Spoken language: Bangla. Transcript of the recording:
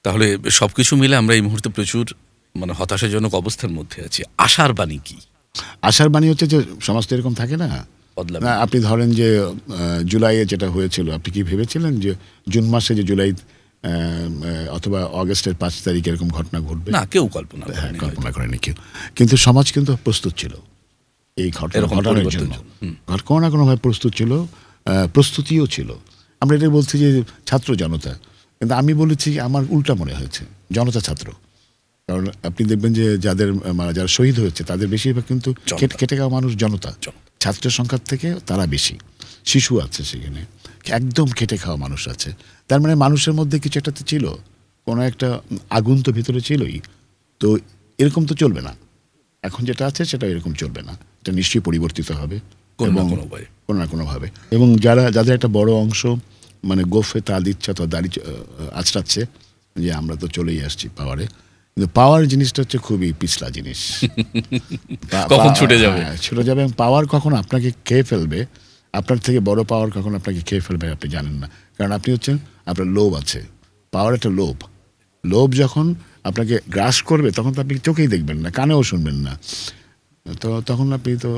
তাহলে সবকিছু মিলে আমরা এই মুহূর্তে প্রচুর মানে হতাশাজনক অবস্থার মধ্যে আছি। আশার বাণী কি? আশার বাণী হচ্ছে যে সমাজ তো এরকম থাকে না। বদলাবে। না, আপনি ধরেন যে জুলাইয়ে যেটা হয়েছিল, আপনি কি ভেবেছিলেন যে জুন মাসে যে জুলাই অথবা অগস্টের ৫ তারিখে এরকম ঘটনা ঘটবে? না, কেউ কল্পনা হ্যাঁ, করেনি কল্পনা হয়তো। করেনি কেউ। কিন্তু সমাজ কিন্তু প্রস্তুত ছিল এই ঘটনা এরকম ঘটানোর পরিবর্তনের জন্য। জন্য। কোনো না কোনোভাবে প্রস্তুত ছিল, প্রস্তুতিও ছিল। আমরা এটা বলছি যে ছাত্র জনতা, কিন্তু আমি বলেছি আমার উল্টা মনে হয়েছে, জনতা ছাত্র। কারণ আপনি দেখবেন যে যারা শহীদ হয়েছে তাদের বেশিরভাগ কিন্তু জনতা। খেটে খাওয়া মানুষ, জনতা। ছাত্রের সংখ্যার থেকে তারা বেশি। শিশু আছে সেখানে, একদম খেটে খাওয়া মানুষ আছে। তার মানে মানুষের মধ্যে কিছু একটা তো ছিল, কোনো একটা আগুন তো ভিতরে ছিলই। তো এরকম তো চলবে না, এখন যেটা আছে সেটা এরকম চলবে না, এটা নিশ্চয়ই পরিবর্তিত হবে কোনো না এবং কোনো উপায়ে। কোনো না কোনোভাবে। এবং যাদের একটা বড় অংশ মানে গোফে তা দিচ্ছে অথবা দাড়ি আঁচড়াচ্ছে যে আমরা তো চলেই আসছি পাওয়ারে, কিন্তু পাওয়ার জিনিসটা হচ্ছে খুবই পিছলা জিনিস। কখন ছুটে যাবে? ছুটে যাবে, এবং পাওয়ার কখন আপনাকে খেয়ে ফেলবে, আপনার থেকে বড় পাওয়ার কখন আপনাকে খেয়ে ফেলবে আপনি জানেন না। কারণ আপনি হচ্ছেন, আপনার লোভ আছে, পাওয়ার একটা লোভ। লোভ যখন আপনাকে গ্রাস করবে তখন তো আপনি চোখেই দেখবেন না, কানেও শুনবেন না, তো তখন আপনি তো